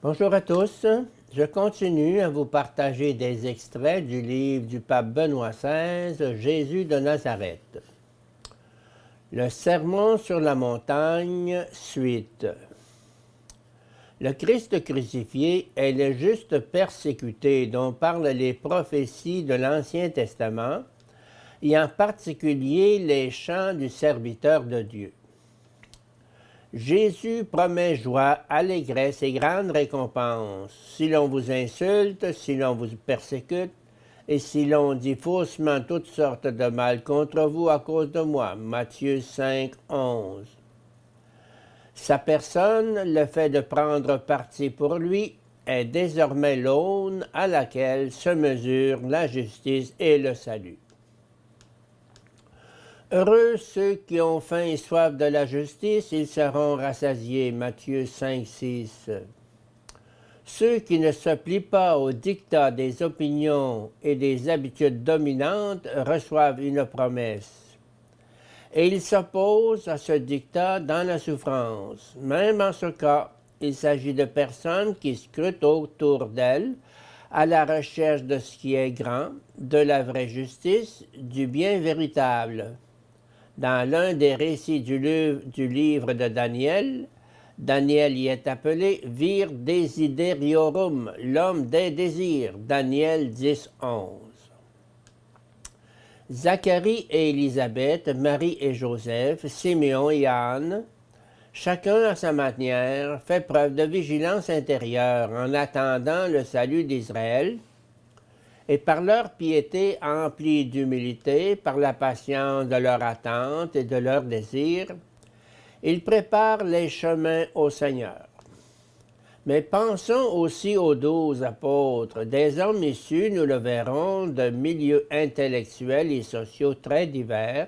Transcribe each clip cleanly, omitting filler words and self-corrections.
Bonjour à tous. Je continue à vous partager des extraits du livre du pape Benoît XVI, Jésus de Nazareth. Le Sermon sur la montagne, suite. Le Christ crucifié est le juste persécuté dont parlent les prophéties de l'Ancien Testament, et en particulier les chants du serviteur de Dieu. Jésus promet joie, allégresse et grande récompense si l'on vous insulte, si l'on vous persécute, et si l'on dit faussement toutes sortes de mal contre vous à cause de moi. Matthieu 5, 11. Sa personne, le fait de prendre parti pour lui, est désormais l'aune à laquelle se mesurent la justice et le salut. Heureux ceux qui ont faim et soif de la justice, ils seront rassasiés. Matthieu 5, 6. Ceux qui ne se plient pas au diktat des opinions et des habitudes dominantes reçoivent une promesse. Et ils s'opposent à ce diktat dans la souffrance. Même en ce cas, il s'agit de personnes qui scrutent autour d'elles à la recherche de ce qui est grand, de la vraie justice, du bien véritable. Dans l'un des récits du livre de Daniel, Daniel y est appelé Vir Desideriorum, l'homme des désirs, Daniel 10, 11. Zacharie et Élisabeth, Marie et Joseph, Siméon et Anne, chacun à sa manière fait preuve de vigilance intérieure en attendant le salut d'Israël, et par leur piété emplie d'humilité, par la patience de leur attente et de leur désir, ils préparent les chemins au Seigneur. Mais pensons aussi aux 12 apôtres, des hommes issus, nous le verrons, de milieux intellectuels et sociaux très divers,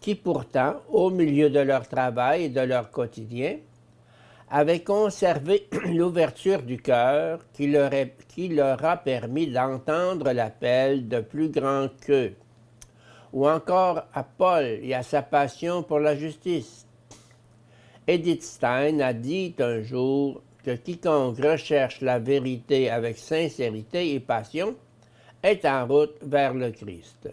qui pourtant, au milieu de leur travail et de leur quotidien, avaient conservé l'ouverture du cœur qui leur a permis d'entendre l'appel de plus grand qu'eux, ou encore à Paul et à sa passion pour la justice. Edith Stein a dit un jour que quiconque recherche la vérité avec sincérité et passion est en route vers le Christ.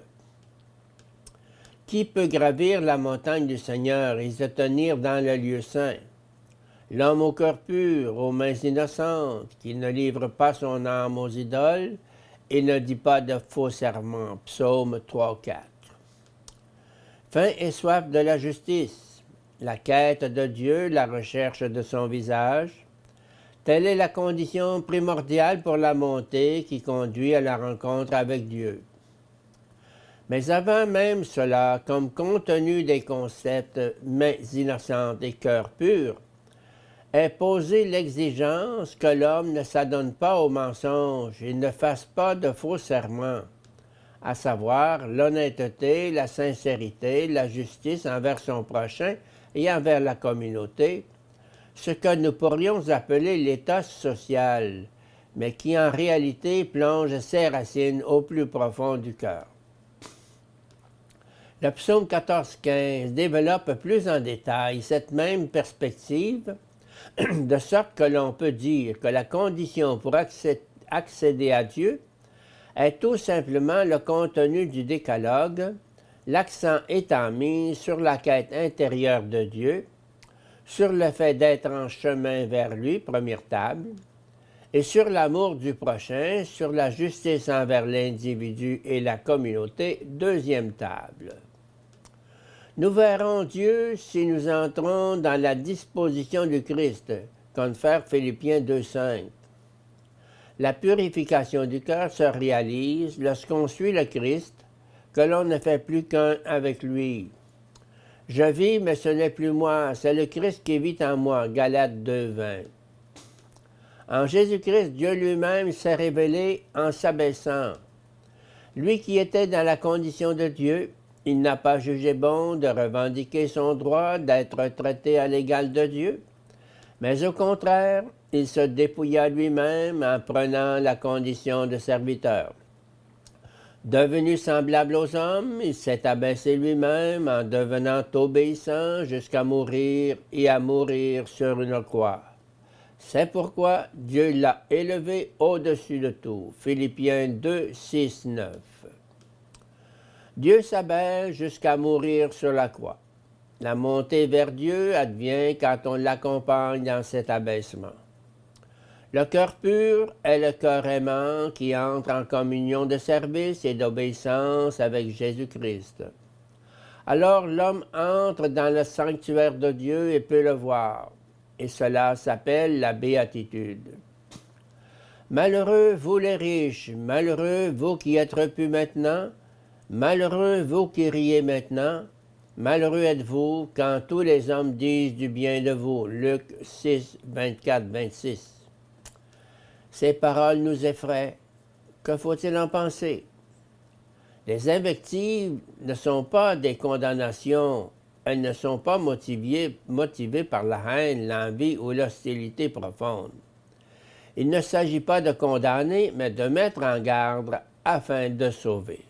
Qui peut gravir la montagne du Seigneur et se tenir dans le lieu saint? L'homme au cœur pur, aux mains innocentes, qui ne livre pas son âme aux idoles et ne dit pas de faux serments. Psaume 3, 4. Faim et soif de la justice, la quête de Dieu, la recherche de son visage, telle est la condition primordiale pour la montée qui conduit à la rencontre avec Dieu. Mais avant même cela, comme contenu des concepts mains innocentes et cœur pur, est posée l'exigence que l'homme ne s'adonne pas au mensonge et ne fasse pas de faux serments, à savoir l'honnêteté, la sincérité, la justice envers son prochain et envers la communauté, ce que nous pourrions appeler l'état social, mais qui en réalité plonge ses racines au plus profond du cœur. Le psaume 14-15 développe plus en détail cette même perspective, de sorte que l'on peut dire que la condition pour accéder à Dieu est tout simplement le contenu du décalogue, l'accent étant mis sur la quête intérieure de Dieu, sur le fait d'être en chemin vers lui, première table, et sur l'amour du prochain, sur la justice envers l'individu et la communauté, deuxième table. Nous verrons Dieu si nous entrons dans la disposition du Christ, confère Philippiens 2,5. La purification du cœur se réalise lorsqu'on suit le Christ, que l'on ne fait plus qu'un avec lui. Je vis, mais ce n'est plus moi, c'est le Christ qui vit en moi. Galates 2,20. En Jésus-Christ, Dieu lui-même s'est révélé en s'abaissant. Lui qui était dans la condition de Dieu, il n'a pas jugé bon de revendiquer son droit d'être traité à l'égal de Dieu, mais au contraire, il se dépouilla lui-même en prenant la condition de serviteur. Devenu semblable aux hommes, il s'est abaissé lui-même en devenant obéissant jusqu'à mourir et à mourir sur une croix. C'est pourquoi Dieu l'a élevé au-dessus de tout. Philippiens 2, 6, 9. Dieu s'abaisse jusqu'à mourir sur la croix. La montée vers Dieu advient quand on l'accompagne dans cet abaissement. Le cœur pur est le cœur aimant qui entre en communion de service et d'obéissance avec Jésus-Christ. Alors l'homme entre dans le sanctuaire de Dieu et peut le voir, et cela s'appelle la béatitude. Malheureux vous les riches, malheureux vous qui êtes repus maintenant, malheureux vous qui riez maintenant, malheureux êtes-vous quand tous les hommes disent du bien de vous. Luc 6, 24, 26. Ces paroles nous effraient. Que faut-il en penser? Les invectives ne sont pas des condamnations. Elles ne sont pas motivées par la haine, l'envie ou l'hostilité profonde. Il ne s'agit pas de condamner, mais de mettre en garde afin de sauver.